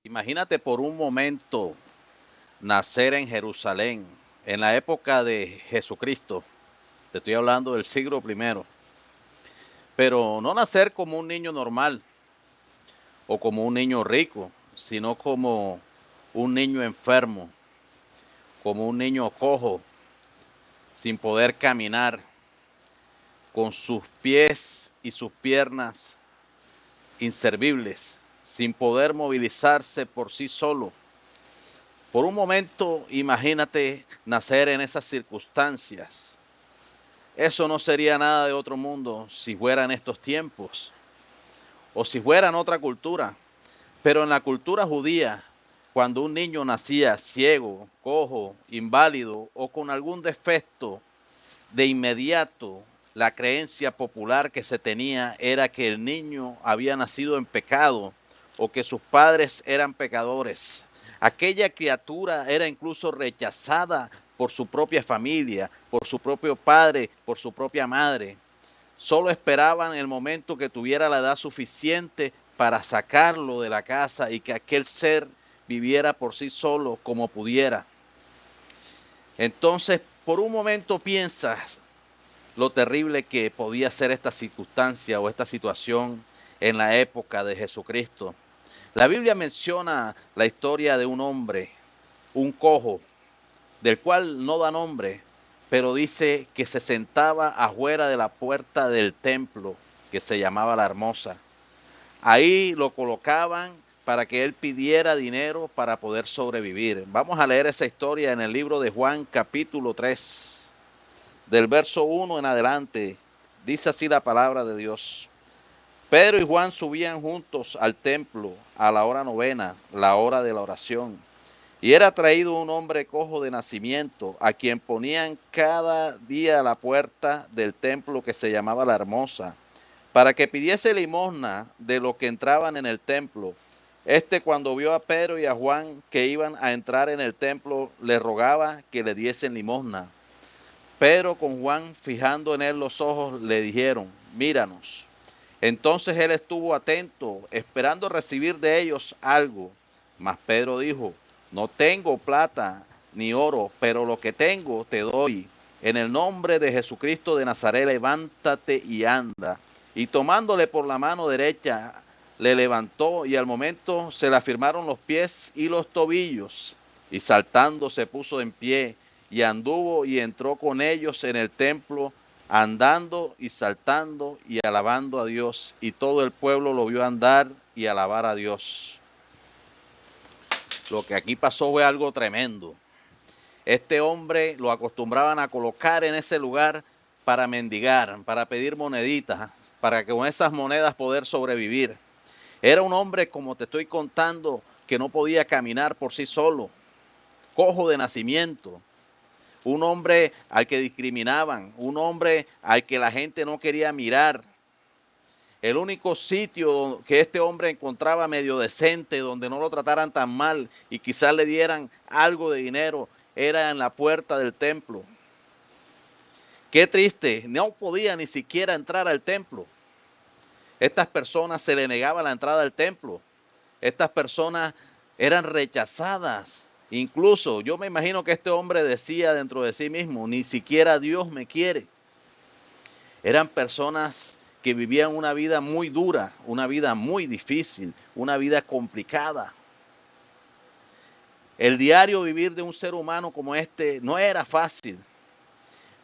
Imagínate por un momento nacer en Jerusalén, en la época de Jesucristo. Te estoy hablando del siglo primero. Pero no nacer como un niño normal o como un niño rico, sino como un niño enfermo, como un niño cojo, sin poder caminar, con sus pies y sus piernas inservibles, sin poder movilizarse por sí solo. Por un momento, imagínate nacer en esas circunstancias. Eso no sería nada de otro mundo si fuera en estos tiempos o si fuera en otra cultura. Pero en la cultura judía, cuando un niño nacía ciego, cojo, inválido o con algún defecto, de inmediato la creencia popular que se tenía era que el niño había nacido en pecado o que sus padres eran pecadores. Aquella criatura era incluso rechazada por su propia familia, por su propio padre, por su propia madre. Solo esperaban el momento que tuviera la edad suficiente para sacarlo de la casa y que aquel ser viviera por sí solo como pudiera. Entonces, por un momento piensas lo terrible que podía ser esta circunstancia o esta situación en la época de Jesucristo. La Biblia menciona la historia de un hombre, un cojo, del cual no da nombre, pero dice que se sentaba afuera de la puerta del templo, que se llamaba La Hermosa. Ahí lo colocaban para que él pidiera dinero para poder sobrevivir. Vamos a leer esa historia en el libro de Juan capítulo 3, del verso 1 en adelante. Dice así la palabra de Dios. Pedro y Juan subían juntos al templo a la hora novena, la hora de la oración. Y era traído un hombre cojo de nacimiento, a quien ponían cada día a la puerta del templo que se llamaba La Hermosa, para que pidiese limosna de los que entraban en el templo. Cuando vio a Pedro y a Juan que iban a entrar en el templo, le rogaba que le diesen limosna. Pedro con Juan, fijando en él los ojos, le dijeron: míranos. Entonces él estuvo atento, esperando recibir de ellos algo. Mas Pedro dijo: no tengo plata ni oro, pero lo que tengo te doy. En el nombre de Jesucristo de Nazaret, levántate y anda. Y tomándole por la mano derecha, le levantó, y al momento se le afirmaron los pies y los tobillos. Y saltando se puso en pie, y anduvo y entró con ellos en el templo, andando y saltando y alabando a Dios. Y todo el pueblo lo vio andar y alabar a Dios. Lo que aquí pasó fue algo tremendo. Este hombre lo acostumbraban a colocar en ese lugar para mendigar, para pedir moneditas, para que con esas monedas poder sobrevivir. Era un hombre, como te estoy contando, que no podía caminar por sí solo, cojo de nacimiento, un hombre al que discriminaban, un hombre al que la gente no quería mirar. El único sitio que este hombre encontraba medio decente, donde no lo trataran tan mal y quizás le dieran algo de dinero, era en la puerta del templo. Qué triste, no podía ni siquiera entrar al templo. Estas personas se le negaba la entrada al templo. Estas personas eran rechazadas. Incluso yo me imagino que este hombre decía dentro de sí mismo: ni siquiera Dios me quiere. Eran personas que vivían una vida muy dura, una vida muy difícil, una vida complicada. El diario vivir de un ser humano como este no era fácil,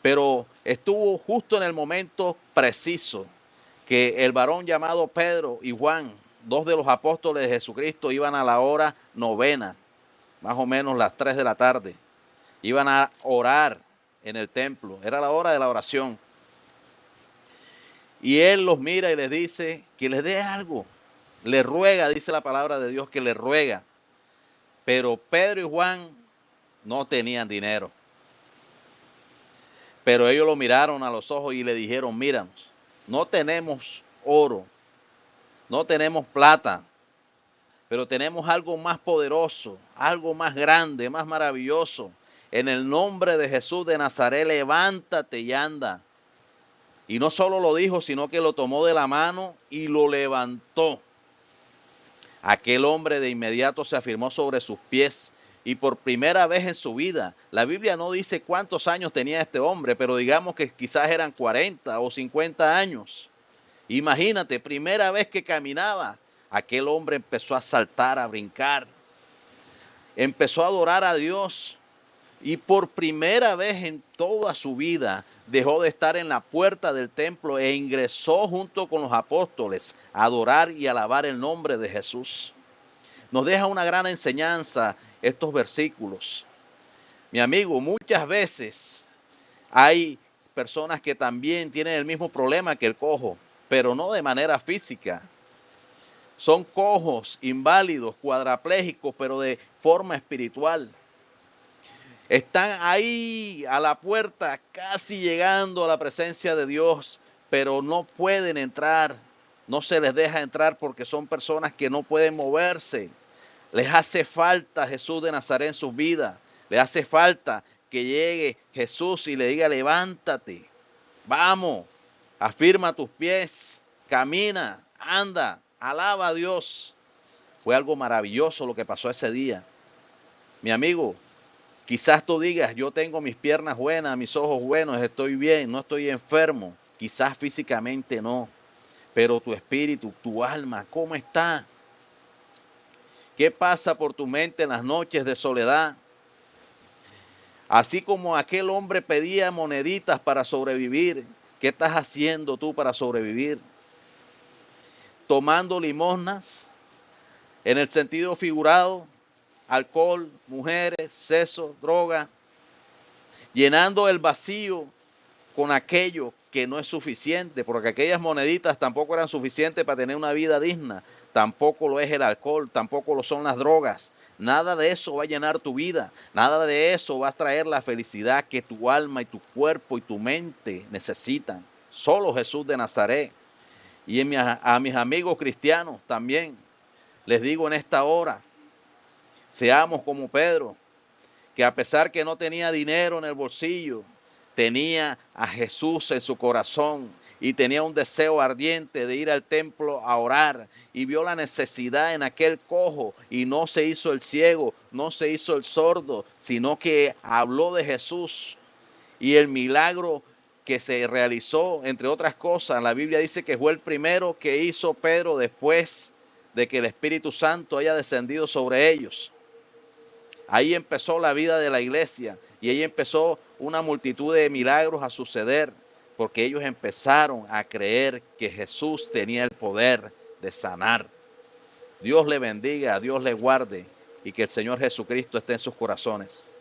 pero estuvo justo en el momento preciso que el varón llamado Pedro y Juan, dos de los apóstoles de Jesucristo, iban a la hora novena, más o menos las 3 de la tarde. Iban a orar en el templo, era la hora de la oración. Y él los mira y les dice que les dé algo. Le ruega, dice la palabra de Dios, que le ruega. Pero Pedro y Juan no tenían dinero. Pero ellos lo miraron a los ojos y le dijeron: míranos, no tenemos oro, no tenemos plata, pero tenemos algo más poderoso, algo más grande, más maravilloso. En el nombre de Jesús de Nazaret, levántate y anda. Y no solo lo dijo, sino que lo tomó de la mano y lo levantó. Aquel hombre de inmediato se afirmó sobre sus pies y por primera vez en su vida, la Biblia no dice cuántos años tenía este hombre, pero digamos que quizás eran 40 o 50 años. Imagínate, primera vez que caminaba, aquel hombre empezó a saltar, a brincar, empezó a adorar a Dios y por primera vez en toda su vida dejó de estar en la puerta del templo e ingresó junto con los apóstoles a adorar y alabar el nombre de Jesús. Nos deja una gran enseñanza estos versículos. Mi amigo, muchas veces hay personas que también tienen el mismo problema que el cojo, pero no de manera física. Son cojos, inválidos, cuadraplégicos, pero de forma espiritual. Están ahí a la puerta, casi llegando a la presencia de Dios, pero no pueden entrar. No se les deja entrar porque son personas que no pueden moverse. Les hace falta Jesús de Nazaret en sus vidas. Les hace falta que llegue Jesús y le diga, levántate, vamos, afirma tus pies, camina, anda, alaba a Dios. Fue algo maravilloso lo que pasó ese día. Mi amigo, quizás tú digas, yo tengo mis piernas buenas, mis ojos buenos, estoy bien, no estoy enfermo. Quizás físicamente no, pero tu espíritu, tu alma, ¿cómo está? ¿Qué pasa por tu mente en las noches de soledad? Así como aquel hombre pedía moneditas para sobrevivir, ¿qué estás haciendo tú para sobrevivir? Tomando limosnas, en el sentido figurado, alcohol, mujeres, sexo, droga, llenando el vacío con aquello que no es suficiente, porque aquellas moneditas tampoco eran suficientes para tener una vida digna, tampoco lo es el alcohol, tampoco lo son las drogas, nada de eso va a llenar tu vida, nada de eso va a traer la felicidad que tu alma y tu cuerpo y tu mente necesitan, solo Jesús de Nazaret. Y a mis amigos cristianos también les digo en esta hora, seamos como Pedro, que a pesar que no tenía dinero en el bolsillo, tenía a Jesús en su corazón y tenía un deseo ardiente de ir al templo a orar y vio la necesidad en aquel cojo y no se hizo el ciego, no se hizo el sordo, sino que habló de Jesús y el milagro que se realizó, entre otras cosas, la Biblia dice que fue el primero que hizo Pedro después de que el Espíritu Santo haya descendido sobre ellos. Ahí empezó la vida de la iglesia y ahí empezó una multitud de milagros a suceder porque ellos empezaron a creer que Jesús tenía el poder de sanar. Dios le bendiga, Dios le guarde y que el Señor Jesucristo esté en sus corazones.